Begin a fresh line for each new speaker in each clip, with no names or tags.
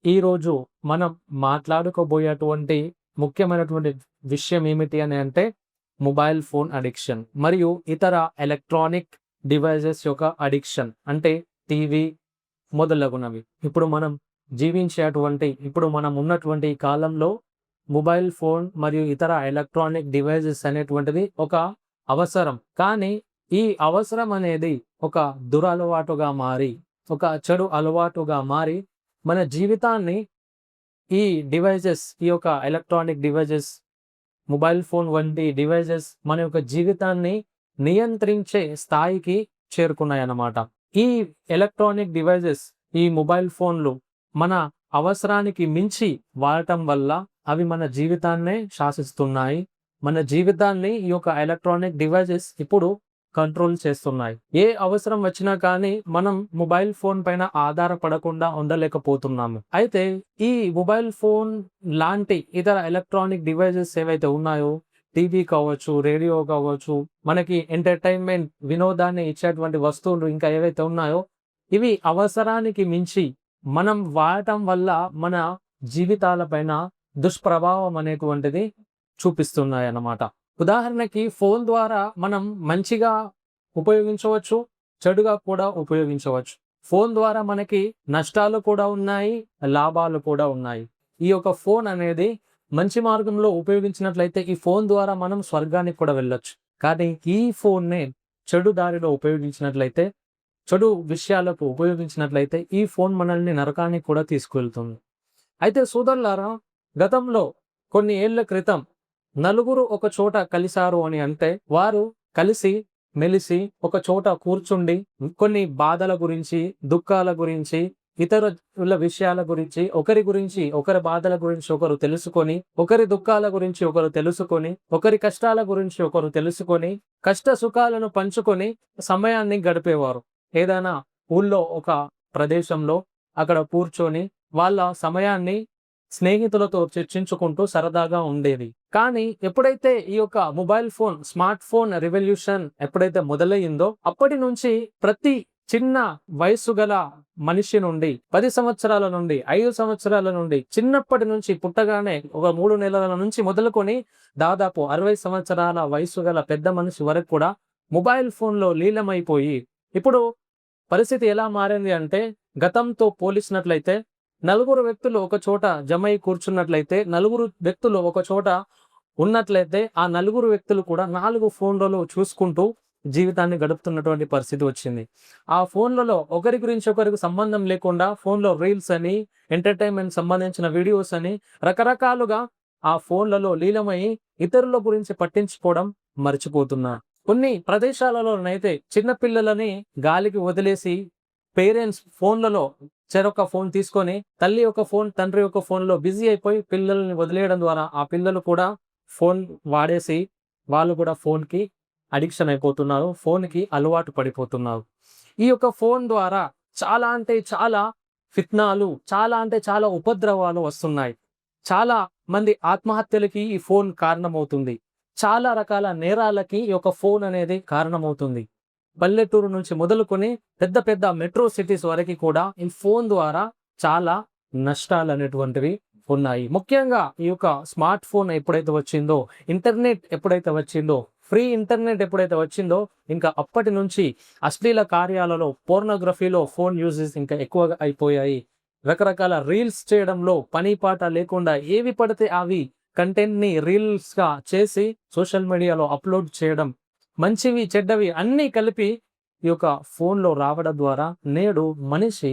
ఈరోజు మనం మాట్లాడుకోబోయేటువంటి ముఖ్యమైనటువంటి విషయం ఏమిటి అని అంటే మొబైల్ ఫోన్ అడిక్షన్ మరియు ఇతర ఎలక్ట్రానిక్ డివైజెస్ యొక్క అడిక్షన్ అంటే టీవీ మొదలగునవి. ఇప్పుడు మనం ఉన్నటువంటి ఈ కాలంలో మొబైల్ ఫోన్ మరియు ఇతర ఎలక్ట్రానిక్ డివైజెస్ అనేటువంటిది ఒక అవసరం. కానీ ఈ అవసరం అనేది ఒక దురలవాటుగా మారి, ఒక చెడు అలవాటుగా మారి మన జీవితాన్ని ఈ యొక్క ఎలక్ట్రానిక్ డివైజెస్, మొబైల్ ఫోన్ వంటి డివైజెస్ మన యొక్క జీవితాన్ని నియంత్రించే స్థాయికి చేరుకున్నాయన్నమాట. ఈ ఎలక్ట్రానిక్ డివైజెస్, ఈ మొబైల్ ఫోన్లు మన అవసరానికి మించి వాడటం వల్ల అవి మన జీవితాన్నే శాసిస్తున్నాయి. మన జీవితాన్ని ఈ యొక్క ఎలక్ట్రానిక్ డివైజెస్ ఇప్పుడు కంట్రోల్ చేస్తున్నాయి. ఏ అవసరం వచ్చినా కానీ మనం మొబైల్ ఫోన్ పైన ఆధారపడకుండా ఉండలేకపోతున్నాము. అయితే ఈ మొబైల్ ఫోన్ లాంటి ఇతర ఎలక్ట్రానిక్ డివైజెస్ ఏవైతే ఉన్నాయో, టీవీ కావచ్చు, రేడియో కావచ్చు, మనకి ఎంటర్టైన్మెంట్ వినోదాన్ని ఇచ్చేటువంటి వస్తువులు ఇంకా ఏవైతే ఉన్నాయో, ఇవి అవసరానికి మించి మనం వాడటం వల్ల మన జీవితాల పైన దుష్ప్రభావం అనేటువంటిది చూపిస్తున్నాయి అన్నమాట. ఉదాహరణకి ఫోన్ ద్వారా మనం మంచిగా ఉపయోగించవచ్చు, చెడుగా కూడా ఉపయోగించవచ్చు. ఫోన్ ద్వారా మనకి నష్టాలు కూడా ఉన్నాయి, లాభాలు కూడా ఉన్నాయి. ఈ యొక్క ఫోన్ అనేది మంచి మార్గంలో ఉపయోగించినట్లయితే ఈ ఫోన్ ద్వారా మనం స్వర్గానికి కూడా వెళ్ళొచ్చు. కానీ ఈ ఫోన్నే చెడు దారిలో ఉపయోగించినట్లయితే, చెడు విషయాలకు ఉపయోగించినట్లయితే ఈ ఫోన్ మనల్ని నరకానికి కూడా తీసుకువెళ్తుంది. అయితే సోదరులారా, గతంలో కొన్ని ఏళ్ల క్రితం నలుగురు ఒక చోట కలిశారు అని అంటే వారు కలిసి మెలిసి ఒక చోట కూర్చుండి కొన్ని బాధల గురించి, దుఃఖాల గురించి, ఇతరుల విషయాల గురించి, ఒకరి బాధల గురించి ఒకరు తెలుసుకొని, ఒకరి దుఃఖాల గురించి ఒకరు తెలుసుకొని, ఒకరి కష్టాల గురించి ఒకరు తెలుసుకొని, కష్ట సుఖాలను పంచుకొని సమయాన్ని గడిపేవారు. ఏదైనా ఊళ్ళో ఒక ప్రదేశంలో అక్కడ కూర్చొని వాళ్ళ సమయాన్ని స్నేహితులతో చర్చించుకుంటూ సరదాగా ఉండేది. కానీ ఎప్పుడైతే ఈ యొక్క mobile phone, smart phone revolution ఎప్పుడైతే మొదలయ్యిందో అప్పటి నుంచి ప్రతి చిన్న వయసు గల మనిషి నుండి 10 సంవత్సరాల నుండి 5 సంవత్సరాల నుండి, చిన్నప్పటి నుంచి పుట్టగానే ఒక 3 నెలల నుంచి మొదలుకొని దాదాపు 60 సంవత్సరాల వయసు గల పెద్ద మనిషి వరకు కూడా మొబైల్ ఫోన్లో లీలమైపోయి, ఇప్పుడు పరిస్థితి ఎలా మారింది అంటే, గతంతో పోల్చినట్లయితే నలుగురు వ్యక్తులు ఒక చోట జమై కూర్చున్నట్లయితే, నలుగురు వ్యక్తులు ఒక చోట ఉన్నట్లయితే ఆ నలుగురు వ్యక్తులు కూడా 4 ఫోన్లలో చూసుకుంటూ జీవితాన్ని గడుపుతున్నటువంటి పరిస్థితి వచ్చింది. ఆ ఫోన్లలో ఒకరి గురించి ఒకరికి సంబంధం లేకుండా ఫోన్లో రీల్స్ అని, ఎంటర్టైన్మెంట్ సంబంధించిన వీడియోస్ అని రకరకాలుగా ఆ ఫోన్లలో లీలమై ఇతరుల గురించి పట్టించుకోవడం మర్చిపోతున్నారు. కొన్ని ప్రదేశాలలోనైతే చిన్నపిల్లలని గాలికి వదిలేసి పేరెంట్స్ ఫోన్లలో చెరొక ఫోన్ తీసుకొని తల్లి ఒక ఫోన్, తండ్రి ఒక ఫోన్లో బిజీ అయిపోయి పిల్లల్ని వదిలేయడం ద్వారా ఆ పిల్లలు కూడా ఫోన్ వాడేసి వాళ్ళు కూడా ఫోన్కి అడిక్షన్ అయిపోతున్నారు, ఫోన్కి అలవాటు పడిపోతున్నారు. ఈ యొక్క ఫోన్ ద్వారా చాలా అంటే చాలా ఫిత్నాలు, చాలా అంటే చాలా ఉపద్రవాలు వస్తున్నాయి. చాలా మంది ఆత్మహత్యలకి ఈ ఫోన్ కారణమవుతుంది. చాలా రకాల నేరాలకి ఈ యొక్క ఫోన్ అనేది కారణమవుతుంది. పల్లెటూరు నుంచి మొదలుకొని పెద్ద పెద్ద మెట్రో సిటీస్ వరకు కూడా ఈ ఫోన్ ద్వారా చాలా నష్టాలు అనేటువంటివి ఉన్నాయి. ముఖ్యంగా ఈ యొక్క స్మార్ట్ ఫోన్ ఎప్పుడైతే వచ్చిందో, ఇంటర్నెట్ ఎప్పుడైతే వచ్చిందో, ఫ్రీ ఇంటర్నెట్ ఎప్పుడైతే వచ్చిందో, ఇంకా అప్పటి నుంచి అశ్లీల కార్యాలలో, పోర్నోగ్రఫీలో ఫోన్ యూజెస్ ఇంకా ఎక్కువగా అయిపోయాయి. రకరకాల రీల్స్ చేయడంలో పని పాట లేకుండా ఏవి పడితే అవి కంటెంట్ని రీల్స్గా చేసి సోషల్ మీడియాలో అప్లోడ్ చేయడం, మంచివి చెడ్డవి అన్నీ కలిపి ఈ యొక్క ఫోన్లో రావడం ద్వారా నేడు మనిషి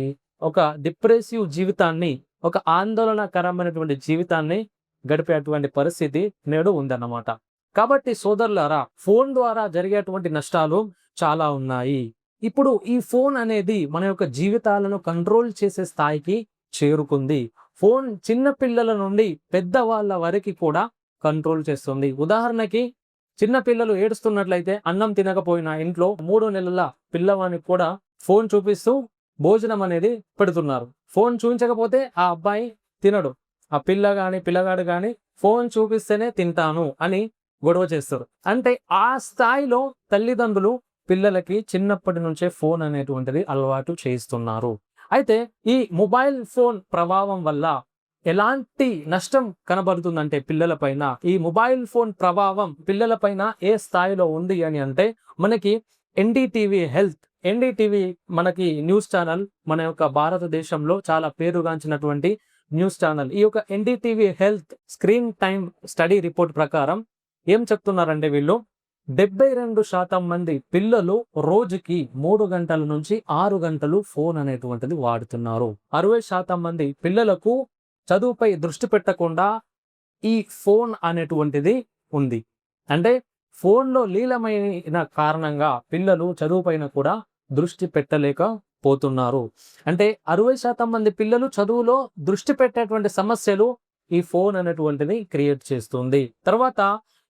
ఒక డిప్రెసివ్ జీవితాన్ని, ఒక ఆందోళనకరమైనటువంటి జీవితాన్ని గడిపేటువంటి పరిస్థితి నేడు ఉందన్నమాట. కాబట్టి సోదరులారా, ఫోన్ ద్వారా జరిగేటువంటి నష్టాలు చాలా ఉన్నాయి. ఇప్పుడు ఈ ఫోన్ అనేది మన యొక్క జీవితాలను కంట్రోల్ చేసే స్థాయికి చేరుకుంది. ఫోన్ చిన్న పిల్లల నుండి పెద్దవాళ్ళ వరకు కూడా కంట్రోల్ చేస్తుంది. ఉదాహరణకి చిన్న పిల్లలు ఏడుస్తున్నట్లయితే అన్నం తినకపోయినా ఇంట్లో 3 నెలల పిల్లవానికి కూడా ఫోన్ చూపిస్తూ భోజనం అనేది పెడుతున్నారు. ఫోన్ చూపించకపోతే ఆ అబ్బాయి తినడు. ఆ పిల్లగాడు కానీ ఫోన్ చూపిస్తేనే తింటాను అని గొడవ చేస్తారు. అంటే ఆ స్థాయిలో తల్లిదండ్రులు పిల్లలకి చిన్నప్పటి నుంచే ఫోన్ అనేటువంటిది అలవాటు చేయిస్తున్నారు. అయితే ఈ మొబైల్ ఫోన్ ప్రభావం వల్ల ఎలాంటి నష్టం కనబడుతుందంటే పిల్లలపైన, ఈ మొబైల్ ఫోన్ ప్రభావం పిల్లలపైన ఏ స్థాయిలో ఉంది అని అంటే, మనకి ఎన్‌డీటీవీ హెల్త్, ఎన్‌డీటీవీ మనకి న్యూస్ ఛానల్, మన యొక్క భారతదేశంలో చాలా పేరుగాంచినటువంటి న్యూస్ ఛానల్. ఈ యొక్క NDTV health screen time study report ప్రకారం ఏం చెప్తున్నారంటే వీళ్ళు, 72% మంది పిల్లలు రోజుకి 3 గంటల నుంచి 6 గంటలు ఫోన్ అనేటువంటిది వాడుతున్నారు. 60% మంది పిల్లలకు చదువుపై దృష్టి పెట్టకుండా ఈ ఫోన్ అనేటువంటిది ఉంది. అంటే ఫోన్‌లో లీలమైన కారణంగా పిల్లలు చదువుపైన కూడా దృష్టి పెట్టలేకపోతున్నారు. అంటే 60% మంది పిల్లలు చదువులో దృష్టి పెట్టేటువంటి సమస్యలు ఈ ఫోన్ అనేటువంటిది క్రియేట్ చేస్తుంది. తర్వాత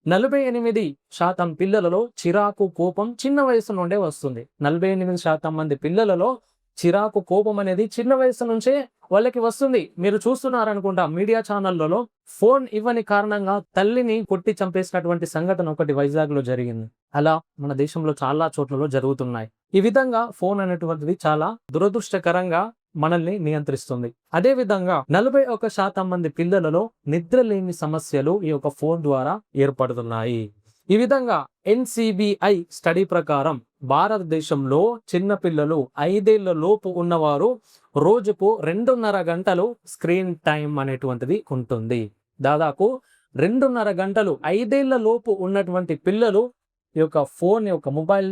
48% పిల్లలలో చిరాకు, కోపం చిన్న వయసు నుండే వస్తుంది. 48% మంది పిల్లలలో చిరాకు, కోపం అనేది చిన్న వయసు నుంచే వాళ్ళకి వస్తుంది. మీరు చూస్తున్నారనుకుంటా మీడియా ఛానళ్లలో ఫోన్ ఇవ్వని కారణంగా తల్లిని కొట్టి చంపేసినటువంటి సంఘటన ఒకటి వైజాగ్‌లో జరిగింది. అలా మన దేశంలో చాలా చోట్లలో జరుగుతున్నాయి. ఈ విధంగా ఫోన్ అనేటువంటిది చాలా దురదృష్టకరంగా మనల్ని నియంత్రిస్తుంది. అదే విధంగా 41% మంది పిల్లలలో నిద్రలేమి సమస్యలు ఈ యొక్క ఫోన్ ద్వారా ఏర్పడుతున్నాయి. ఈ విధంగా ఎన్‌సీబీఐ స్టడీ ప్రకారం భారతదేశంలో చిన్న పిల్లలు 5 ఏళ్ల లోపు ఉన్నవారు రోజుకు 2.5 గంటలు స్క్రీన్ టైం అనేటువంటిది ఉంటుంది. దాదాపు 2.5 గంటలు 5 ఏళ్ల లోపు ఉన్నటువంటి పిల్లలు ఈ యొక్క ఫోన్ యొక్క మొబైల్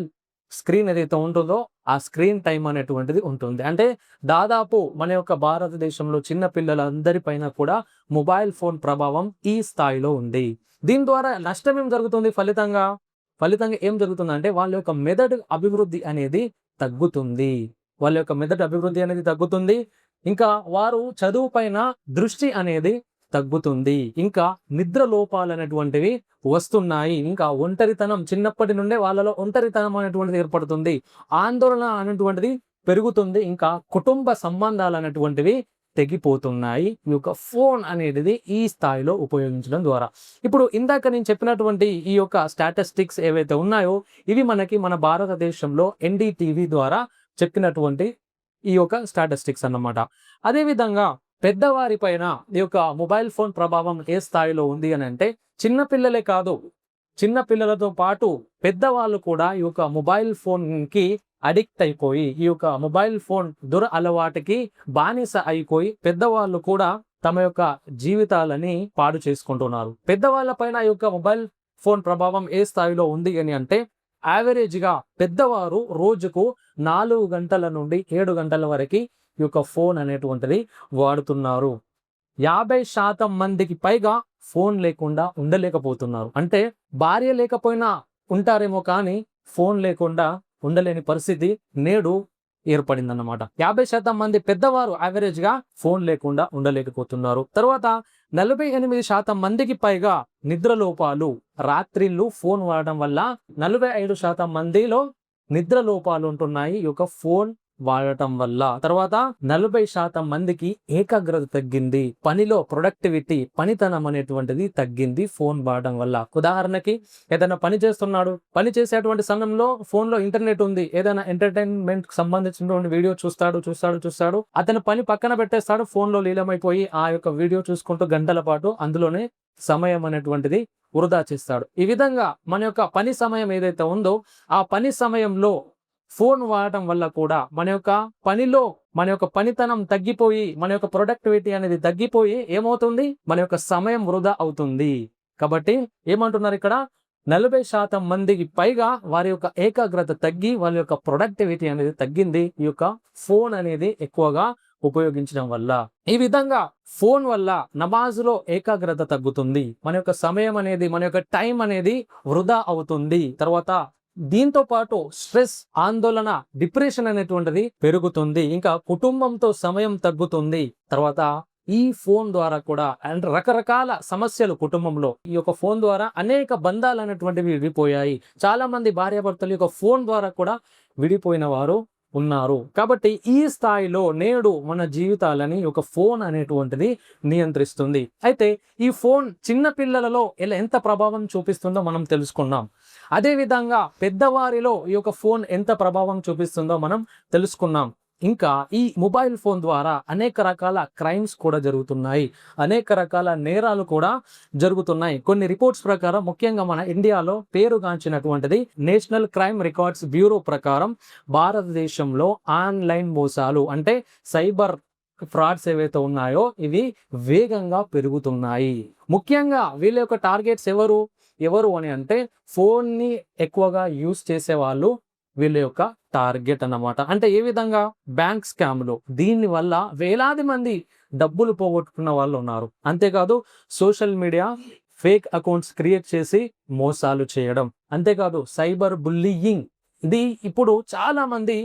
స్క్రీన్ ఏదైతే ఉంటుందో ఆ స్క్రీన్ టైం అనేటువంటిది ఉంటుంది. అంటే దాదాపు మన యొక్క భారతదేశంలో చిన్న పిల్లలందరిపైన కూడా మొబైల్ ఫోన్ ప్రభావం ఈ స్థాయిలో ఉంది. దీని ద్వారా నష్టం ఏం జరుగుతుంది? ఫలితంగా ఏం జరుగుతుందంటే వాళ్ళ యొక్క మెదడు అభివృద్ధి అనేది తగ్గుతుంది. ఇంకా వారు చదువు పైన దృష్టి అనేది తగ్గుతుంది. ఇంకా నిద్ర లోపాలు అనేటువంటివి వస్తున్నాయి. ఇంకా ఒంటరితనం చిన్నప్పటి నుండే వాళ్ళలో ఒంటరితనం అనేటువంటిది ఏర్పడుతుంది. ఆందోళన అనేటువంటిది పెరుగుతుంది. ఇంకా కుటుంబ సంబంధాలు అనేటువంటివి తెగిపోతున్నాయి ఈ యొక్క ఫోన్ అనేది ఈ స్థాయిలో ఉపయోగించడం ద్వారా. ఇప్పుడు ఇందాక నేను చెప్పినటువంటి ఈ యొక్క స్టాటిస్టిక్స్ ఏవైతే ఉన్నాయో ఇవి మనకి మన భారతదేశంలో ఎన్‌డీటీవీ ద్వారా చెప్పినటువంటి ఈ యొక్క స్టాటిస్టిక్స్ అన్నమాట. అదేవిధంగా పెద్దవారి పైన ఈ యొక్క మొబైల్ ఫోన్ ప్రభావం ఏ స్థాయిలో ఉంది అని అంటే, చిన్న పిల్లలే కాదు, చిన్న పిల్లలతో పాటు పెద్దవాళ్ళు కూడా ఈ యొక్క మొబైల్ ఫోన్‌కి అడిక్ట్ అయిపోయి, ఈ యొక్క మొబైల్ ఫోన్ అలవాటుకి బానిస అయిపోయి పెద్దవాళ్ళు కూడా తమ యొక్క జీవితాలని పాడు చేసుకుంటున్నారు. పెద్దవాళ్ళ పైన ఈ యొక్క మొబైల్ ఫోన్ ప్రభావం ఏ స్థాయిలో ఉంది అని అంటే, యావరేజ్‌గా పెద్దవారు రోజుకు 4 గంటల నుండి 7 గంటల వరకు ఈ యొక్క ఫోన్ అనేటువంటిది వాడుతున్నారు. 50% మందికి పైగా ఫోన్ లేకుండా ఉండలేకపోతున్నారు. అంటే భార్య లేకపోయినా ఉంటారేమో కానీ ఫోన్ లేకుండా ఉండలేని పరిస్థితి నేడు ఏర్పడిందన్నమాట. 50% మంది పెద్దవారు యావరేజ్‌గా ఫోన్ లేకుండా ఉండలేకపోతున్నారు. తర్వాత 48% మందికి పైగా నిద్ర లోపాలు, రాత్రిళ్ళు ఫోన్ వాడడం వల్ల 45% మందిలో నిద్ర లోపాలు ఉంటున్నాయి ఈ యొక్క ఫోన్ వాడటం వల్ల. తర్వాత 40% మందికి ఏకాగ్రత తగ్గింది, పనిలో ప్రొడక్టివిటీ, పనితనం అనేటువంటిది తగ్గింది ఫోన్ వాడడం వల్ల. ఉదాహరణకి ఏదైనా పని చేస్తున్నాడు, పని చేసేటువంటి సమయంలో ఫోన్ లో ఇంటర్నెట్ ఉంది, ఏదైనా ఎంటర్టైన్మెంట్ సంబంధించినటువంటి వీడియో చూస్తాడు, అతను పని పక్కన పెట్టేస్తాడు, ఫోన్ లో లీలమైపోయి ఆ యొక్క వీడియో చూసుకుంటూ గంటల పాటు అందులోనే సమయం అనేటువంటిది వృధా చేస్తాడు. ఈ విధంగా మన యొక్క పని సమయం ఏదైతే ఉందో ఆ పని సమయంలో ఫోన్ వాడటం వల్ల కూడా మన యొక్క పనిలో మన యొక్క పనితనం తగ్గిపోయి, మన యొక్క ప్రొడక్టివిటీ అనేది తగ్గిపోయి ఏమవుతుంది, మన యొక్క సమయం వృధా అవుతుంది. కాబట్టి ఏమంటున్నారు ఇక్కడ, 40% మందికి పైగా వారి యొక్క ఏకాగ్రత తగ్గి వాళ్ళ యొక్క ప్రొడక్టివిటీ అనేది తగ్గింది ఈ యొక్క ఫోన్ అనేది ఎక్కువగా ఉపయోగించడం వల్ల. ఈ విధంగా ఫోన్ వల్ల నమాజులో ఏకాగ్రత తగ్గుతుంది, మన యొక్క సమయం అనేది, మన యొక్క టైం అనేది వృధా అవుతుంది. తర్వాత దీంతో పాటు స్ట్రెస్, ఆందోళన, డిప్రెషన్ అనేటువంటిది పెరుగుతుంది. ఇంకా కుటుంబంతో సమయం తగ్గుతుంది. తర్వాత ఈ ఫోన్ ద్వారా కూడా అండ్ రకరకాల సమస్యలు కుటుంబంలో ఈ యొక్క ఫోన్ ద్వారా అనేక బంధాలు అనేటువంటివి విడిపోయాయి. చాలా మంది భార్యాభర్తలు యొక్క ఫోన్ ద్వారా కూడా విడిపోయిన వారు ఉన్నారు. కాబట్టి ఈ స్థాయిలో నేడు మన జీవితాలని ఒక ఫోన్ అనేటువంటిది నియంత్రిస్తుంది. అయితే ఈ ఫోన్ చిన్న పిల్లలలో ఎంత ప్రభావం చూపిస్తుందో మనం తెలుసుకున్నాం. అదే విధంగా పెద్దవారిలో ఈ యొక్క ఫోన్ ఎంత ప్రభావం చూపిస్తుందో మనం తెలుసుకున్నాం. ఇంకా ఈ మొబైల్ ఫోన్ ద్వారా అనేక రకాల క్రైమ్స్ కూడా జరుగుతున్నాయి. అనేక రకాల నేరాలు కూడా జరుగుతున్నాయి. కొన్ని రిపోర్ట్స్ ప్రకారం ముఖ్యంగా మన ఇండియాలో పేరుగాంచినటువంటిది నేషనల్ క్రైమ్ రికార్డ్స్ బ్యూరో ప్రకారం భారతదేశంలో ఆన్‌లైన్ మోసాలు అంటే సైబర్ ఫ్రాడ్స్ ఏవైతే ఉన్నాయో ఇవి వేగంగా పెరుగుతున్నాయి. ముఖ్యంగా వీళ్ళ యొక్క టార్గెట్స్ ఎవరు అని అంటే ఫోన్‌ని ఎక్కువగా యూజ్ చేసేవాళ్ళు వీళ్ళ యొక్క టార్గెట్ అన్నమాట. అంటే ఏ విధంగా? బ్యాంక్ స్కామ్‌లు. దీనివల్ల వేలాది మంది డబ్బులు పోగొట్టుకున్న వాళ్ళు ఉన్నారు. అంతేకాదు social media fake accounts create చేసి మోసాలు చేయడం. అంతేకాదు సైబర్ బుల్లీయింగ్ ఇది ఇప్పుడు చాలా మంది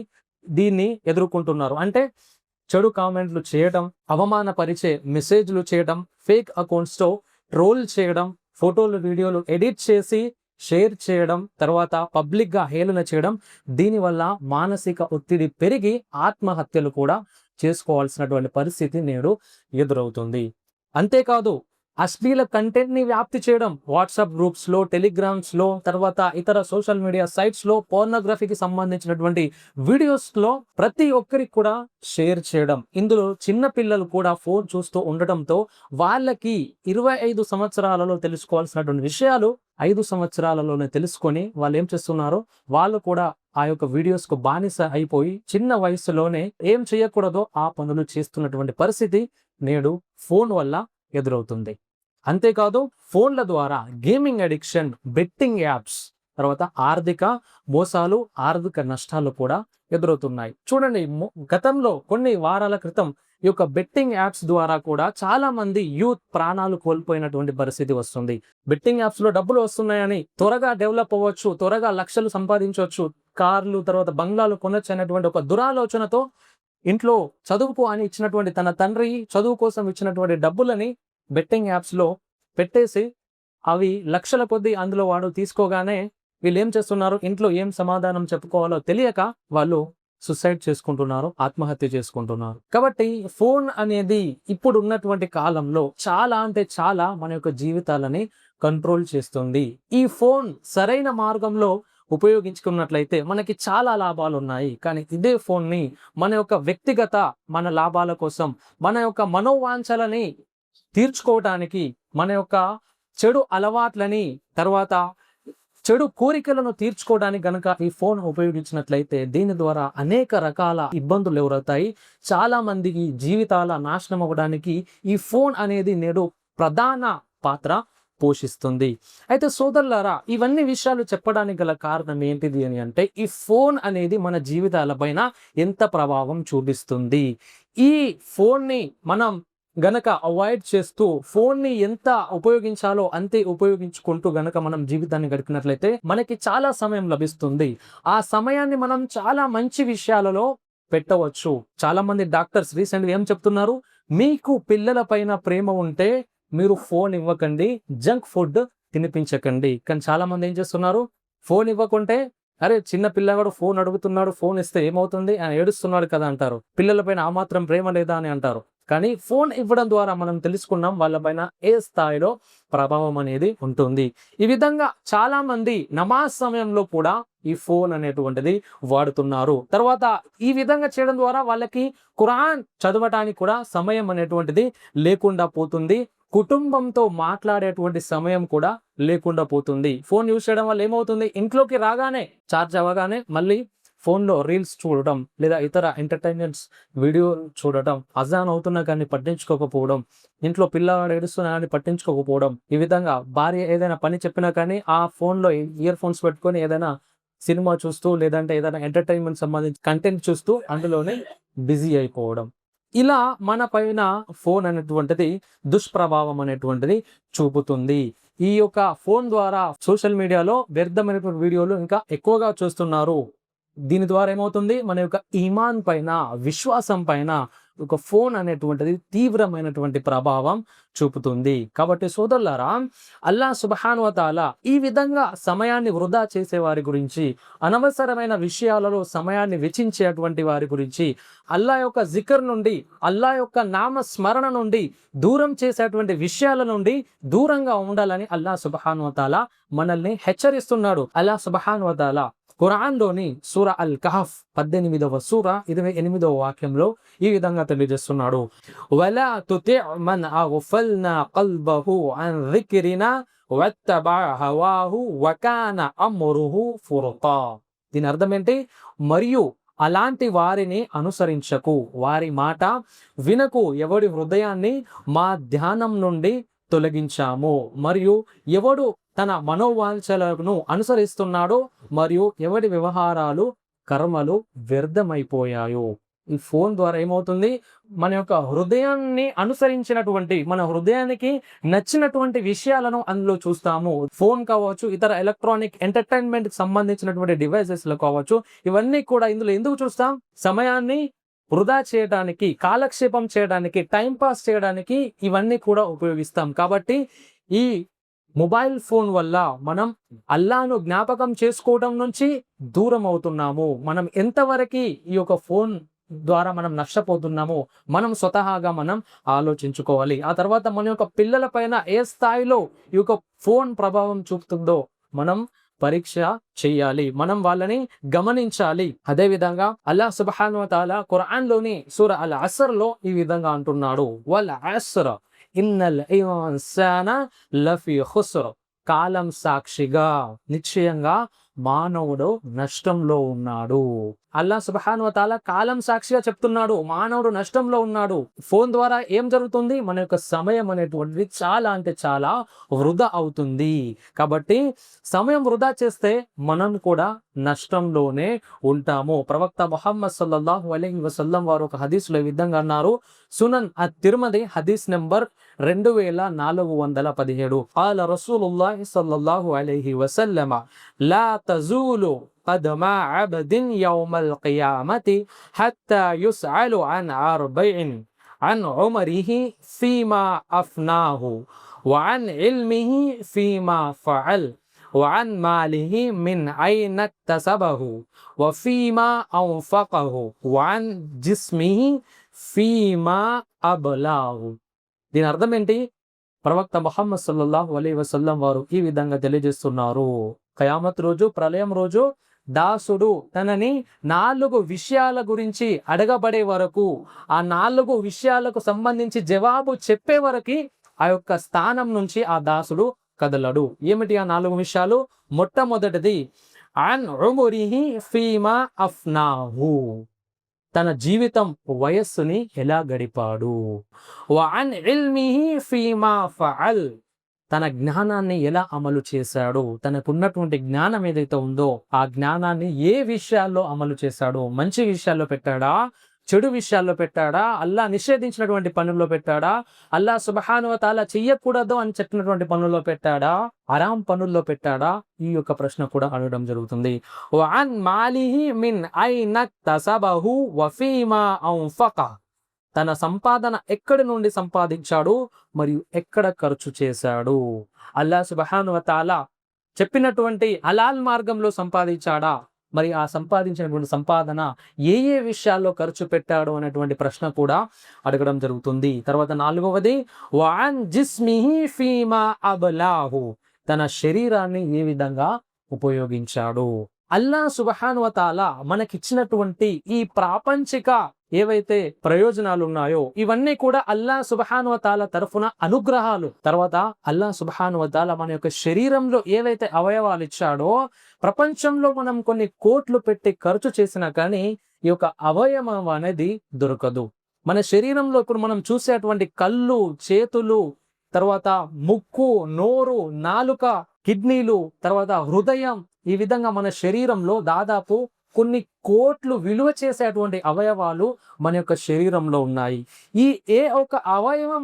దీన్ని ఎదుర్కొంటున్నారు. అంటే చెడు కామెంట్లు చేయడం, అవమానపరిచే మెసేజ్‌లు చేయడం, ఫేక్ అకౌంట్స్‌తో ట్రోల్ చేయడం, ఫోటోలు, వీడియోలు ఎడిట్ చేసి షేర్ చేయడం, తర్వాత పబ్లిక్‌గా హేళన చేయడం. దీనివల్ల మానసిక ఒత్తిడి పెరిగి ఆత్మహత్యలు కూడా చేసుకోవాల్సినటువంటి పరిస్థితి నేడు ఎదురవుతుంది. అంతేకాదు అశ్లీల కంటెంట్‌ని వ్యాప్తి చేయడం. వాట్సాప్ గ్రూప్స్‌లో, టెలిగ్రామ్స్‌లో, తర్వాత ఇతర సోషల్ మీడియా సైట్స్‌లో పోర్నోగ్రఫీకి సంబంధించినటువంటి వీడియోస్‌లో ప్రతి ఒక్కరికి కూడా షేర్ చేయడం. ఇందులో చిన్న పిల్లలు కూడా ఫోన్ చూస్తూ ఉండటంతో వాళ్ళకి 25 సంవత్సరాలలో తెలుసుకోవాల్సినటువంటి విషయాలు 5 సంవత్సరాలలోనే తెలుసుకొని వాళ్ళేం చేస్తున్నారో వాళ్ళు కూడా ఆ యొక్క వీడియోస్‌కు బానిస అయిపోయి చిన్న వయస్సులోనే ఏం చేయకూడదో ఆ పనులు చేస్తున్నటువంటి పరిస్థితి నేడు ఫోన్ వల్ల ఎదురవుతుంది. అంతేకాదు ఫోన్ల ద్వారా గేమింగ్ అడిక్షన్, బెట్టింగ్ యాప్స్, తర్వాత ఆర్థిక మోసాలు, ఆర్థిక నష్టాలు కూడా ఎదురవుతున్నాయి. చూడండి గతంలో కొన్ని వారాల క్రితం ఈ యొక్క బెట్టింగ్ యాప్స్ ద్వారా కూడా చాలా మంది యూత్ ప్రాణాలు కోల్పోయినటువంటి పరిస్థితి వస్తుంది. బెట్టింగ్ యాప్స్‌లో డబ్బులు వస్తున్నాయని త్వరగా డెవలప్ అవ్వచ్చు, త్వరగా లక్షలు సంపాదించవచ్చు, కార్లు తర్వాత బంగ్లాలు కొనొచ్చు అనేటువంటి ఒక దురాలోచనతో ఇంట్లో చదువుకో అని ఇచ్చినటువంటి తన తండ్రి చదువు కోసం ఇచ్చినటువంటి డబ్బులని బెట్టింగ్ యాప్స్‌లో పెట్టేసి అవి లక్షల కొద్దీ అందులో వాడు తీసుకోగానే వీళ్ళేం చేస్తున్నారు? ఇంట్లో ఏం సమాధానం చెప్పుకోవాలో తెలియక వాళ్ళు సూసైడ్ చేసుకుంటున్నారు, ఆత్మహత్య చేసుకుంటున్నారు. కాబట్టి ఫోన్ అనేది ఇప్పుడు ఉన్నటువంటి కాలంలో చాలా అంటే చాలా మన యొక్క జీవితాలని కంట్రోల్ చేస్తుంది. ఈ ఫోన్ సరైన మార్గంలో ఉపయోగించుకున్నట్లయితే మనకి చాలా లాభాలున్నాయి. కానీ ఇదే ఫోన్‌ని మన యొక్క వ్యక్తిగత మన లాభాల కోసం, మన యొక్క మనోవాంఛలని తీర్చుకోవటానికి, మన యొక్క చెడు అలవాట్లని, తర్వాత చెడు కోరికలను తీర్చుకోవడానికి గనక ఈ ఫోన్ ఉపయోగించినట్లయితే దీని ద్వారా అనేక రకాల ఇబ్బందులు ఎదురవుతాయి. చాలా మందికి జీవితాల నాశనం అవ్వడానికి ఈ ఫోన్ అనేది నేడు ప్రధాన పాత్ర పోషిస్తుంది. అయితే సోదరులారా, ఇవన్నీ విషయాలు చెప్పడానికి గల కారణం ఏంటిది అని అంటే ఈ ఫోన్ అనేది మన జీవితాల పైన ఎంత ప్రభావం చూపిస్తుంది. ఈ ఫోన్ని మనం గనక అవాయిడ్ చేస్తూ ఫోన్ని ఎంత ఉపయోగించాలో అంతే ఉపయోగించుకుంటూ గనక మనం జీవితాన్ని గడిపినట్లయితే మనకి చాలా సమయం లభిస్తుంది. ఆ సమయాన్ని మనం చాలా మంచి విషయాలలో పెట్టవచ్చు. చాలా మంది డాక్టర్స్ రీసెంట్‌గా ఏం చెప్తున్నారు? మీకు పిల్లల పైన ప్రేమ ఉంటే మీరు ఫోన్ ఇవ్వకండి, జంక్ ఫుడ్ తినిపించకండి. కానీ చాలా మంది ఏం చేస్తున్నారు? ఫోన్ ఇవ్వకుంటే అరే చిన్న పిల్లగాడు ఫోన్ అడుగుతున్నాడు, ఫోన్ ఇస్తే ఏమవుతుంది? ఆయన ఏడుస్తున్నాడు కదా అంటారు. పిల్లల పైన ఆ మాత్రం ప్రేమ లేదా అని అంటారు. కానీ ఫోన్ ఇవ్వడం ద్వారా మనం తెలుసుకున్నాం వాళ్ళపైన ఏ స్థాయిలో ప్రభావం అనేది ఉంటుంది. ఈ విధంగా చాలా మంది నమాజ్ సమయంలో కూడా ఈ ఫోన్ అనేటువంటిది వాడుతున్నారు. తర్వాత ఈ విధంగా చేయడం ద్వారా వాళ్ళకి ఖురాన్ చదవటానికి కూడా సమయం అనేటువంటిది లేకుండా పోతుంది. కుటుంబంతో మాట్లాడేటువంటి సమయం కూడా లేకుండా పోతుంది. ఫోన్ యూజ్ చేయడం వల్ల ఏమవుతుంది? ఇంట్లోకి రాగానే చార్జ్ అవ్వగానే మళ్ళీ ఫోన్‌లో రీల్స్ చూడటం, లేదా ఇతర ఎంటర్‌టైన్‌మెంట్స్ వీడియో చూడటం, అజాన్ అవుతున్నా కానీ పట్టించుకోకపోవడం, ఇంట్లో పిల్లవాడు ఏడుస్తున్నా కానీ పట్టించుకోకపోవడం, ఈ విధంగా భార్య ఏదైనా పని చెప్పినా కానీ ఆ ఫోన్‌లో ఇయర్ ఫోన్స్ పెట్టుకొని ఏదైనా సినిమా చూస్తూ, లేదంటే ఏదైనా ఎంటర్‌టైన్‌మెంట్ సంబంధించి కంటెంట్ చూస్తూ అందులోనే బిజీ అయిపోవడం. ఇలా మన పైన ఫోన్ అనేటువంటిది దుష్ప్రభావం అనేటువంటిది చూపుతుంది. ఈ యొక్క ఫోన్ ద్వారా సోషల్ మీడియాలో వ్యర్థమైనటువంటి వీడియోలు ఇంకా ఎక్కువగా చూస్తున్నారు. దీని ద్వారా ఏమవుతుంది? మన యొక్క ఈమాన్ పైన, విశ్వాసం పైన ఒక ఫోన్ అనేటువంటిది తీవ్రమైనటువంటి ప్రభావం చూపుతుంది. కాబట్టి సోదరులారా, అల్లాహ్ సుబ్హానహు వ తఆలా ఈ విధంగా సమయాన్ని వృధా చేసే వారి గురించి, అనవసరమైన విషయాలలో సమయాన్ని వెచ్చించేటువంటి వారి గురించి, అల్లాహ్ యొక్క జిక్ర్ నుండి, అల్లాహ్ యొక్క నామ స్మరణ నుండి దూరం చేసేటువంటి విషయాల నుండి దూరంగా ఉండాలని అల్లాహ్ సుబ్హానహు వ తఆలా మనల్ని హెచ్చరిస్తున్నాడు. అల్లాహ్ సుబ్హానహు వ తఆలా ఖురాన్‌లోని సూర అల్ కహఫ్ 18వ సూర 28వ వాక్యంలో ఈ విధంగా తెలియజేస్తున్నాడు. వలా తుతి' మన్ అగ్ఫల్నా కల్బహు అన్ జిక్రినా వత్తబఅ హవాహు వకాన అమ్రుహు ఫుర్తా. దీని అర్థం ఏంటి? మరియు అలాంటి వారిని అనుసరించకు, వారి మాట వినకు, ఎవడి హృదయాన్ని మా ధ్యానం నుండి తొలగించాము, మరియు ఎవడు తన మనోవాంఛలను అనుసరిస్తున్నాడో, మరియు ఎవడి వ్యవహారాలు కర్మలు వ్యర్థమైపోయాయో. ఈ ఫోన్ ద్వారా ఏమవుతుంది? మన యొక్క హృదయాన్ని అనుసరించినటువంటి, మన హృదయానికి నచ్చినటువంటి విషయాలను అందులో చూస్తాము. ఫోన్ కావచ్చు, ఇతర ఎలక్ట్రానిక్ ఎంటర్టైన్మెంట్ కి సంబంధించినటువంటి డివైసెస్ లో కావచ్చు, ఇవన్నీ కూడా ఇందులో ఎందుకు చూస్తాం? సమయాన్ని వృధా చేయడానికి, కాలక్షేపం చేయడానికి, టైం పాస్ చేయడానికి ఇవన్నీ కూడా ఉపయోగిస్తాం. కాబట్టి ఈ మొబైల్ ఫోన్ వల్ల మనం అల్లాహ్‌ను జ్ఞాపకం చేసుకోవడం నుంచి దూరం అవుతున్నాము. మనం ఎంతవరకు ఈ యొక్క ఫోన్ ద్వారా మనం నష్టపోతున్నామో మనం స్వతహాగా మనం ఆలోచించుకోవాలి. ఆ తర్వాత మన యొక్క పిల్లల పైన ఏ స్థాయిలో ఈ యొక్క ఫోన్ ప్రభావం చూపుతుందో మనం పరీక్ష చెయ్యాలి. మనం వాళ్ళని గమనించాలి. అదే విధంగా అల్లాహ్ సుబ్హానహు వ తఆలా ఖురాన్‌లోని సూర అల్ అస్ర్‌లో ఈ విధంగా అంటున్నాడు. వల్ అస్ర్ ఇన్నల్ ఇన్సాన లఫీ ఖుస్ర్. కాలం సాక్షిగా నిశ్చయంగా మానవుడు నష్టంలో ఉన్నాడు. అల్లాహ్ సుబ్హానహు వ తఆలా కాలం సాక్షిగా చెప్తున్నాడు, మానవుడు నష్టంలో ఉన్నాడు. ఫోన్ ద్వారా ఏం జరుగుతుంది? మన యొక్క సమయం అనేటువంటిది చాలా అంటే చాలా వృధా అవుతుంది. కాబట్టి సమయం వృధా చేస్తే మనం కూడా నష్టంలోనే ఉంటాము. ప్రవక్త ముహమ్మద్ సల్లల్లాహు అలైహి వసల్లం వారు ఒక హదీస్‌లో ఈ విధంగా అన్నారు. సునన్ అత్-తిర్మిది హదీస్ నంబర్ 2417. قال رسول الله صلى الله عليه وسلم لا تزول قدم عبد يوم القيامة حتى يسأل عن أربع: عن عمره فيما أفناه، وعن علمه فيما فعل، وعن ماله من أين اكتسبه، وفيما أنفقه، وعن جسمه فيما أبلاه. దీని అర్థం ఏంటి? ప్రవక్త ముహమ్మద్ సల్లల్లాహు అలైహి వసల్లం వారు ఈ విధంగా తెలియజేస్తున్నారు. ఖయామత్ రోజు, ప్రళయం రోజు దాసుడు తనని 4 విషయాల గురించి అడగబడే వరకు, ఆ 4 విషయాలకు సంబంధించి జవాబు చెప్పే వరకు ఆ యొక్క స్థానం నుంచి ఆ దాసుడు కదలడు. ఏమిటి ఆ 4 విషయాలు? మొట్టమొదటిది అన్ ఉమురిహి ఫీమా అఫ్నాహు. తన జీవితం వయస్సుని ఎలా గడిపాడు. వఅన్ ఇల్మిహి ఫీమా ఫఅల్. తన జ్ఞానాన్ని ఎలా అమలు చేశాడు. తనకున్నటువంటి జ్ఞానం ఏదైతే ఉందో ఆ జ్ఞానాన్ని ఏ విషయాల్లో అమలు చేశాడు. మంచి విషయాల్లో పెట్టాడా, చెడు విషయాల్లో పెట్టాడా, అల్లాహ్ నిషేధించినటువంటి పనుల్లో పెట్టాడా, అల్లాహ్ సుబ్హానహు వ తఆలా చెయ్యకూడదు అని చెప్పినటువంటి పనుల్లో పెట్టాడా, హరాం పనుల్లో పెట్టాడా? ఈ యొక్క ప్రశ్న కూడా అడగడం జరుగుతుంది. వఅన్ మాలిహి మిన్ ఐన ఇక్తసబహు వఫీమా అన్ఫక. తన సంపాదన ఎక్కడి నుండి సంపాదించాడు మరియు ఎక్కడ ఖర్చు చేశాడు. అల్లాహ్ సుబ్హానహు వ తఆలా చెప్పినటువంటి హలాల్ మార్గంలో సంపాదించాడా, మరి ఆ సంపాదించినటువంటి సంపాదన ఏ ఏ విషయాల్లో ఖర్చు పెట్టాడు అనేటువంటి ప్రశ్న కూడా అడగడం జరుగుతుంది. తర్వాత 4వది వఅన్ జిస్మిహి ఫీమా అబ్లాహు. తన శరీరాన్ని ఏ విధంగా ఉపయోగించాడు. అల్లాహ్ సుబ్హానహు వ తఆలా మనకిచ్చినటువంటి ఈ ప్రాపంచిక ఏవైతే ప్రయోజనాలు ఉన్నాయో ఇవన్నీ కూడా అల్లాహ్ సుబ్హానహు వ తఆలా తరఫున అనుగ్రహాలు. తర్వాత అల్లాహ్ సుబ్హానహు వ తఆలా మన యొక్క శరీరంలో ఏవైతే అవయవాలు ఇచ్చాడో, ప్రపంచంలో మనం కొన్ని కోట్లు పెట్టి ఖర్చు చేసినా కానీ ఈ యొక్క అవయవం అనేది దొరకదు. మన శరీరంలో ఇప్పుడు మనం చూసేటువంటి కళ్ళు, చేతులు, తర్వాత ముక్కు, నోరు, నాలుక, కిడ్నీలు, తర్వాత హృదయం, ఈ విధంగా మన శరీరంలో దాదాపు కొన్ని కోట్లు విలువ చేసేటువంటి అవయవాలు మన యొక్క శరీరంలో ఉన్నాయి. ఈ ఏ ఒక అవయవం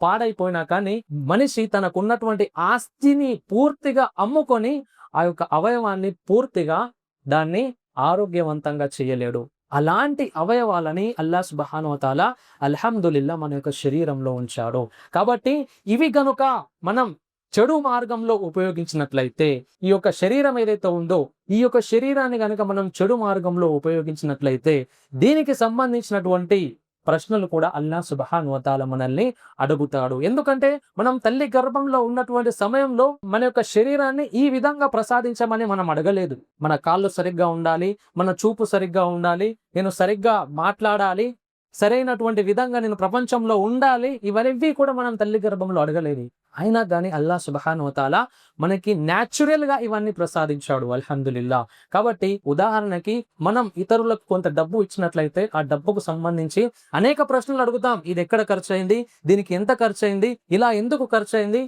పాడైపోయినా కానీ మనిషి తనకున్నటువంటి ఆస్తిని పూర్తిగా అమ్ముకొని ఆ యొక్క అవయవాన్ని పూర్తిగా దాన్ని ఆరోగ్యవంతంగా చేయలేడు. అలాంటి అవయవాలని అల్లాహ్ సుబ్హానహు వ తఆలా అల్హమ్దులిల్లా మన యొక్క శరీరంలో ఉంచాడు. కాబట్టి ఇవి గనుక మనం చెడు మార్గంలో ఉపయోగించినట్లయితే, ఈ యొక్క శరీరం ఏదైతే ఉందో ఈ యొక్క శరీరాన్ని గనుక మనం చెడు మార్గంలో ఉపయోగించినట్లయితే, దీనికి సంబంధించినటువంటి ప్రశ్నలు కూడా అల్లాహ్ సుబ్హానహు వ తఆలా మనల్ని అడుగుతాడు. ఎందుకంటే మనం తల్లి గర్భంలో ఉన్నటువంటి సమయంలో మన యొక్క శరీరాన్ని ఈ విధంగా ప్రసాదించమని మనం అడగలేదు. మన కాళ్ళు సరిగ్గా ఉండాలి, మన చూపు సరిగ్గా ఉండాలి, నేను సరిగ్గా మాట్లాడాలి, సరైనటువంటి విధంగా నేను ప్రపంచంలో ఉండాలి, ఇవన్నీ కూడా మనం తల్లి గర్భంలో అడగలేదు. అయినా గాని అల్లాహ్ సుబ్హానహు వ తఆలా మనకి న్యాచురల్‌గా ఇవన్నీ ప్రసాదించాడు. అల్హమ్దులిల్లాహ్. కాబట్టి ఉదాహరణకి మనం ఇతరులకు కొంత డబ్బు ఇచ్చినట్లయితే ఆ డబ్బుకు సంబంధించి అనేక ప్రశ్నలు అడుగుతాం. ఇది ఎక్కడ ఖర్చయింది? దీనికి ఎంత ఖర్చయింది? ఇలా ఎందుకు ఖర్చయింది?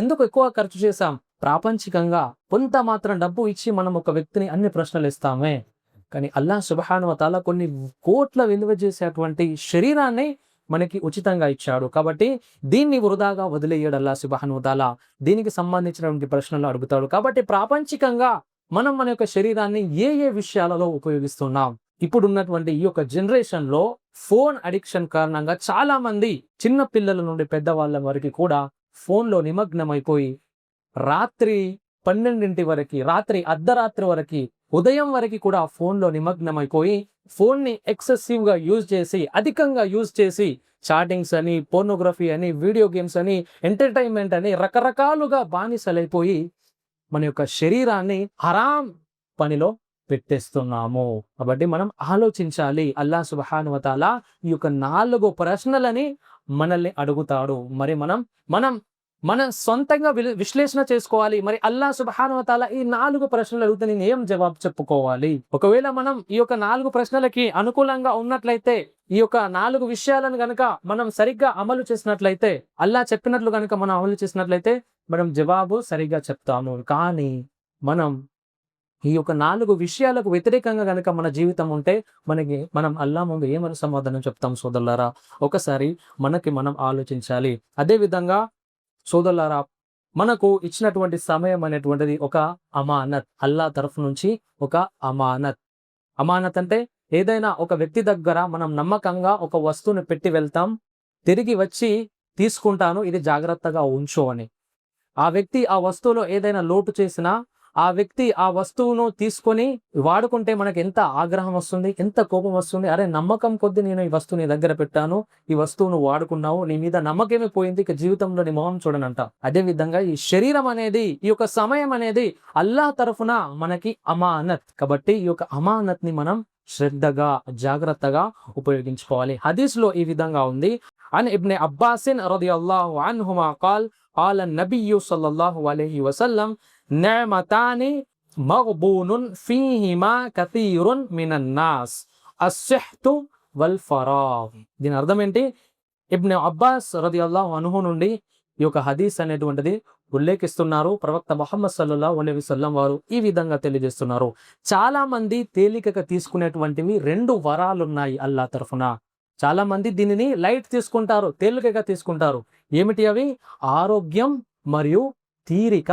ఎందుకు ఎక్కువ ఖర్చు చేశాం? ప్రాపంచికంగా కొంత మాత్రం డబ్బు ఇచ్చి మనం ఒక వ్యక్తిని అన్ని ప్రశ్నలు ఇస్తామే. కానీ అల్లాహ్ సుబ్హానహు వ తఆలా కొన్ని కోట్ల విలువ చేసేటువంటి శరీరాన్ని మనకి ఉచితంగా ఇచ్చాడు. కాబట్టి దీన్ని వృధాగా వదిలేయడు అల్లాహ్ సుబ్హానహు వ తఆలా. దీనికి సంబంధించినటువంటి ప్రశ్నలు అడుగుతాడు. కాబట్టి ప్రాపంచికంగా మనం మన యొక్క శరీరాన్ని ఏ ఏ విషయాలలో ఉపయోగిస్తున్నాం? ఇప్పుడున్నటువంటి ఈ యొక్క జనరేషన్‌లో ఫోన్ అడిక్షన్ కారణంగా చాలా మంది చిన్న పిల్లల నుండి పెద్దవాళ్ళ వరకు కూడా ఫోన్‌లో నిమగ్నమైపోయి రాత్రి 12 వరకి, రాత్రి అర్ధరాత్రి వరకి, ఉదయం వరకి కూడా ఫోన్‌లో నిమగ్నమైపోయి ఫోన్‌ని ఎక్సెసివ్‌గా యూజ్ చేసి, అధికంగా యూజ్ చేసి చాటింగ్స్ అని, పోర్నోగ్రఫీ అని, వీడియో గేమ్స్ అని, ఎంటర్‌టైన్‌మెంట్ అని రకరకాలుగా బానిసలైపోయి మన యొక్క శరీరాన్ని హరాం పనిలో పెట్టేస్తున్నాము. కాబట్టి మనం ఆలోచించాలి. అల్లాహ్ సుబ్హానహు వ తఆలా ఈ యొక్క 4 ప్రశ్నలని మనల్ని అడుగుతాడు. మరి మనం మన సొంతంగా విశ్లేషణ చేసుకోవాలి. మరి అల్లాహ్ సుబ్హానహు వ తఆలా ఈ 4 ప్రశ్నలు అడిగితే నేను ఏం జవాబు చెప్పుకోవాలి? ఒకవేళ మనం ఈ యొక్క 4 ప్రశ్నలకి అనుకూలంగా ఉన్నట్లయితే, ఈ యొక్క 4 విషయాలను గనక మనం సరిగ్గా అమలు చేసినట్లయితే, అల్లాహ్ చెప్పినట్లు గనక మనం అమలు చేసినట్లయితే మనం జవాబు సరిగ్గా చెప్తాము. కానీ మనం ఈ యొక్క 4 విషయాలకు వ్యతిరేకంగా గనక మన జీవితం ఉంటే మనం అల్లాహ్ ముందు ఏమని సమాధానం చెప్తాం సోదరులారా? ఒకసారి మనం ఆలోచించాలి. అదే విధంగా సోదరులారా, మనకు ఇచ్చినటువంటి సమయం అనేటువంటిది ఒక అమానత్. అల్లాహ్ తరఫు నుంచి ఒక అమానత్. అమానత్ అంటే ఏదైనా ఒక వ్యక్తి దగ్గర మనం నమ్మకంగా ఒక వస్తువుని పెట్టి వెళ్తాం. తిరిగి వచ్చి తీసుకుంటాను, ఇది జాగ్రత్తగా ఉంచు అని. ఆ వ్యక్తి ఆ వస్తువులో ఏదైనా లోటు చేసినా, ఆ వ్యక్తి ఆ వస్తువును తీసుకొని వాడుకుంటే మనకు ఎంత ఆగ్రహం వస్తుంది, ఎంత కోపం వస్తుంది. అరే, నమ్మకం కొద్దీ నేను ఈ వస్తువు నీ దగ్గర పెట్టాను, ఈ వస్తువును వాడుకున్నావు, నీ మీద నమ్మకమే పోయింది, ఇక జీవితంలో నీ మొహం చూడనంట. అదే విధంగా ఈ శరీరం అనేది, ఈ యొక్క సమయం అనేది అల్లాహ్ తరఫున మనకి అమానత్. కాబట్టి ఈ యొక్క అమానత్ ని మనం శ్రద్ధగా, జాగ్రత్తగా ఉపయోగించుకోవాలి. హదీస్‌లో ఈ విధంగా ఉంది. అన్ ఇబ్న్ అబ్బాసిన్ రదియల్లాహు అన్హుమా قال النبي صلى الله عليه وسلم نعمتان مغبون فيهما كثير من الناس الصحة والفراغ. దీని అర్థం ఏంటి? ఇబ్న్ అబ్బాస్ రదియల్లాహు అన్హు నుండి ఈ యొక్క హదీస్ అనేటువంటిది ఉల్లేఖిస్తున్నారు. ప్రవక్త ముహమ్మద్ సల్లల్లాహు అలైహి వసల్లం వారు ఈ విధంగా తెలియజేస్తున్నారు. చాలా మంది తేలికగా తీసుకునేటువంటివి 2 వరాలున్నాయి అల్లాహ్ తరఫున. చాలా మంది దీనిని లైట్ తీసుకుంటారు, తేలికగా తీసుకుంటారు. ఏమిటి అవి? ఆరోగ్యం మరియు తీరిక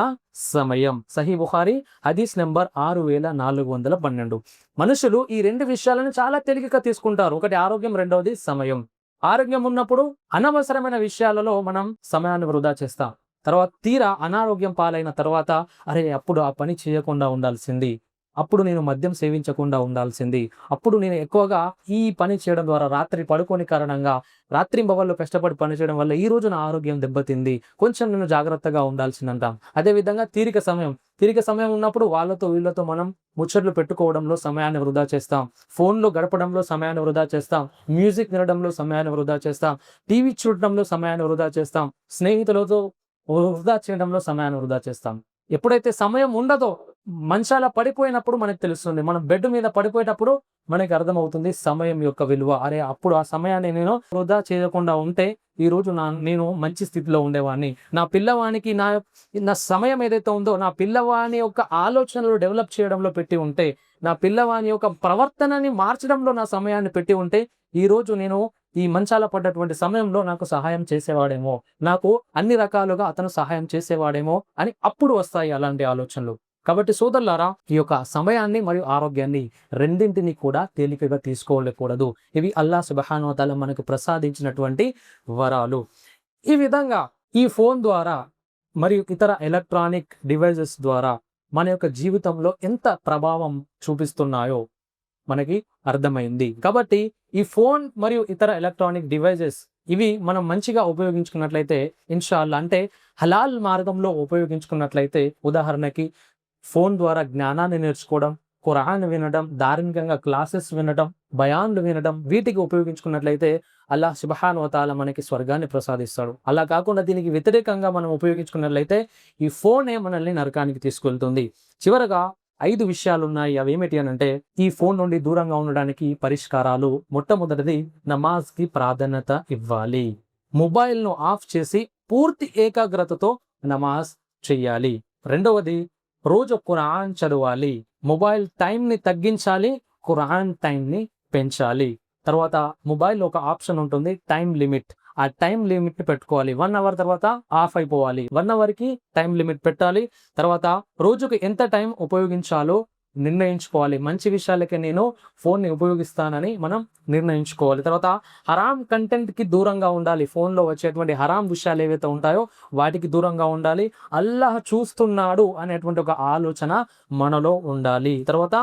సమయం. సహీ బుఖారీ హదీస్ నెంబర్ 6412. మనుషులు ఈ 2 విషయాలను చాలా తేలికగా తీసుకుంటారు. ఒకటి ఆరోగ్యం, రెండవది సమయం. ఆరోగ్యం ఉన్నప్పుడు అనవసరమైన విషయాలలో మనం సమయాన్ని వృధా చేస్తాం. తర్వాత తీరా అనారోగ్యం పాలైన తర్వాత, అరే, అప్పుడు ఆ పని చేయకుండా ఉండాల్సింది, అప్పుడు నేను మద్యం సేవించకుండా ఉండాల్సింది, అప్పుడు నేను ఎక్కువగా ఈ పని చేయడం ద్వారా, రాత్రి పడుకోని కారణంగా, రాత్రింబవళ్ళు కష్టపడి పని చేయడం వల్ల ఈ రోజు నా ఆరోగ్యం దెబ్బతింది, కొంచెం నేను జాగ్రత్తగా ఉండాల్సిందంటాం. అదేవిధంగా తీరిక సమయం ఉన్నప్పుడు వాళ్ళతో వీళ్ళతో మనం ముచ్చట్లు పెట్టుకోవడంలో సమయాన్ని వృధా చేస్తాం, ఫోన్లో గడపడంలో సమయాన్ని వృధా చేస్తాం, మ్యూజిక్ వినడంలో సమయాన్ని వృధా చేస్తాం, టీవీ చూడడంలో సమయాన్ని వృధా చేస్తాం, స్నేహితులతో వృధా చేయడంలో సమయాన్ని వృధా చేస్తాం. ఎప్పుడైతే సమయం ఉండదో, మంచాల పడిపోయినప్పుడు మనకు తెలుస్తుంది, మనం బెడ్ మీద పడిపోయేటప్పుడు మనకి అర్థమవుతుంది సమయం యొక్క విలువ. అరే, అప్పుడు ఆ సమయాన్ని నేను వృధా చేయకుండా ఉంటే ఈ రోజు నేను మంచి స్థితిలో ఉండేవాడిని. నా పిల్లవానికి నా సమయం ఏదైతే ఉందో, నా పిల్లవాని యొక్క ఆలోచనలు డెవలప్ చేయడంలో పెట్టి ఉంటే, నా పిల్లవాని యొక్క ప్రవర్తనని మార్చడంలో నా సమయాన్ని పెట్టి ఉంటే, ఈ రోజు నేను ఈ మంచాల పడ్డటువంటి సమయంలో నాకు సహాయం చేసేవాడేమో, నాకు అన్ని రకాలుగా అతను సహాయం చేసేవాడేమో అని అప్పుడు వస్తాయి అలాంటి ఆలోచనలు. కాబట్టి సోదరులారా, ఈ యొక్క సమయాన్ని మరియు ఆరోగ్యాన్ని రెండింటిని కూడా తేలికగా తీసుకోలేకూడదు. ఇవి అల్లాహ్ సుబ్హానహు వ తఆలా మనకు ప్రసాదించినటువంటి వరాలు. ఈ విధంగా ఈ ఫోన్ ద్వారా మరియు ఇతర ఎలక్ట్రానిక్ డివైజెస్ ద్వారా మన యొక్క జీవితంలో ఎంత ప్రభావం చూపిస్తున్నాయో మనకి అర్థమైంది. కాబట్టి ఈ ఫోన్ మరియు ఇతర ఎలక్ట్రానిక్ డివైజెస్ ఇవి మనం మంచిగా ఉపయోగించుకున్నట్లయితే ఇన్‌షాఅల్లా అంటే హలాల్ మార్గంలో ఉపయోగించుకున్నట్లయితే ఉదాహరణకి ఫోన్ ద్వారా జ్ఞానాన్ని నేర్చుకోవడం, ఖురాన్ వినడం, ధార్మికంగా క్లాసెస్ వినడం, బయాన్లు వినడం వీటికి ఉపయోగించుకున్నట్లయితే అల్లాహ్ సుబ్హానహు వ తఆలా మనకి స్వర్గాన్ని ప్రసాదిస్తాడు. అలా కాకుండా దీనికి వ్యతిరేకంగా మనం ఉపయోగించుకున్నట్లయితే ఈ ఫోనే మనల్ని నరకానికి తీసుకెళ్తుంది. చివరగా 5 విషయాలున్నాయి. అవేమిటి అనంటే ఈ ఫోన్ నుండి దూరంగా ఉండడానికి పరిష్కారాలు. మొట్టమొదటిది నమాజ్‌కి ప్రాధాన్యత ఇవ్వాలి. మొబైల్‌ను ఆఫ్ చేసి పూర్తి ఏకాగ్రతతో నమాజ్ చెయ్యాలి. రెండవది రోజు ఖురాన్ చదవాలి. మొబైల్ టైమ్‌ని తగ్గించాలి. ఖురాన్ టైమ్‌ని పెంచాలి. తర్వాత మొబైల్‌లో ఒక ఆప్షన్ ఉంటుంది టైమ్ లిమిట్. ఆ టైమ్ లిమిట్‌ని పెట్టుకోవాలి. 1 అవర్ తర్వాత ఆఫ్ అయిపోవాలి. 1 అవర్‌కి టైమ్ లిమిట్ పెట్టాలి. తర్వాత రోజుకి ఎంత టైం ఉపయోగించాలో నిర్ణయించుకోవాలి. మంచి విషయాలకే నేను ఫోన్‌ని ఉపయోగిస్తానని మనం నిర్ణయించుకోవాలి. తర్వాత హరాం కంటెంట్‌కి దూరంగా ఉండాలి. ఫోన్‌లో వచ్చేటువంటి హరాం విషయాలు ఏవైతే ఉంటాయో వాటికి దూరంగా ఉండాలి. అల్లాహ్ చూస్తున్నాడు అనేటువంటి ఒక ఆలోచన మనలో ఉండాలి. తర్వాత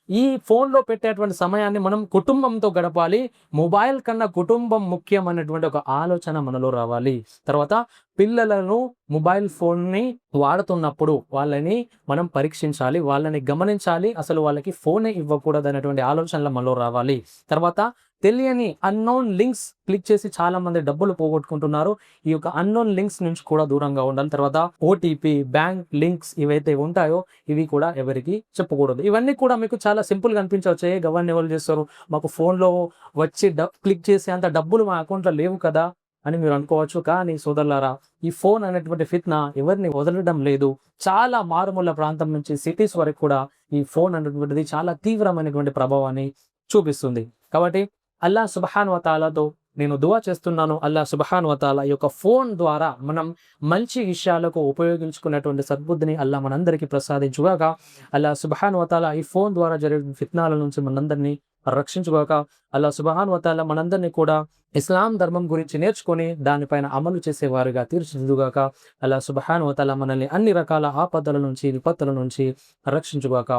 ఈ ఫోన్‌లో పెట్టేటువంటి సమయాన్ని మనం కుటుంబంతో గడపాలి. మొబైల్ కన్నా కుటుంబం ముఖ్యం అనేటువంటి ఒక ఆలోచన మనలో రావాలి. తర్వాత పిల్లలను మొబైల్ ఫోన్‌ని వాడుతున్నప్పుడు వాళ్ళని మనం పరీక్షించాలి. వాళ్ళని గమనించాలి. అసలు వాళ్ళకి ఫోనే ఇవ్వకూడదనేటువంటి ఆలోచనలు మనలో రావాలి. తర్వాత తెలియని అన్నోన్ లింక్స్ క్లిక్ చేసి చాలామంది డబ్బులు పోగొట్టుకుంటున్నారు. ఈ యొక్క అన్నోన్ లింక్స్ నుంచి కూడా దూరంగా ఉండాలి. తర్వాత ఓటీపీ, బ్యాంక్ లింక్స్ ఇవైతే ఉంటాయో ఇవి కూడా ఎవరికీ చెప్పకూడదు. ఇవన్నీ కూడా మీకు చాలా సింపుల్‌గా అనిపించవచ్చు. గవన్నీ ఎవరు చేస్తారు? మాకు ఫోన్‌లో వచ్చి క్లిక్ చేసే అంత డబ్బులు మా అకౌంట్‌లో లేవు కదా! అని మీరు అనుకోవచ్చు. కానీ సోదరులారా ఈ ఫోన్ అనేటువంటి ఫిత్నా ఎవరిని వదలడం లేదు. చాలా మారుమూల ప్రాంతం నుంచి సిటీస్ వరకు కూడా ఈ ఫోన్ అనేటువంటిది చాలా తీవ్రమైనటువంటి ప్రభావాన్ని చూపిస్తుంది. కాబట్టి అల్లాహ్ సుబ్హానహు వ తఆలాతో నేను దుఆ చేస్తున్నాను. అల్లాహ్ సుబ్హానహు వ తఆలా ఈ యొక్క ఫోన్ ద్వారా మనం మంచి విషయాలకు ఉపయోగించుకునేటువంటి సద్బుద్ధిని అల్లాహ్ మనందరికీ ప్రసాదించుగాక. అల్లాహ్ సుబ్హానహు వ తఆలా ఈ ఫోన్ ద్వారా జరిగే ఫిత్నాల నుంచి మనందరినీ రక్షించుగాక. అల్లాహ్ సుబ్హానహు వ తఆలా మనందరినీ కూడా ఇస్లాం ధర్మం గురించి నేర్చుకొని దానిపైన అమలు చేసేవారుగా తీర్చిదిద్దుగాక. అల్లాహ్ సుబ్హానహు వ తఆలా మనల్ని అన్ని రకాల ఆపదల నుంచి, విపత్తుల నుంచి రక్షించుగాక.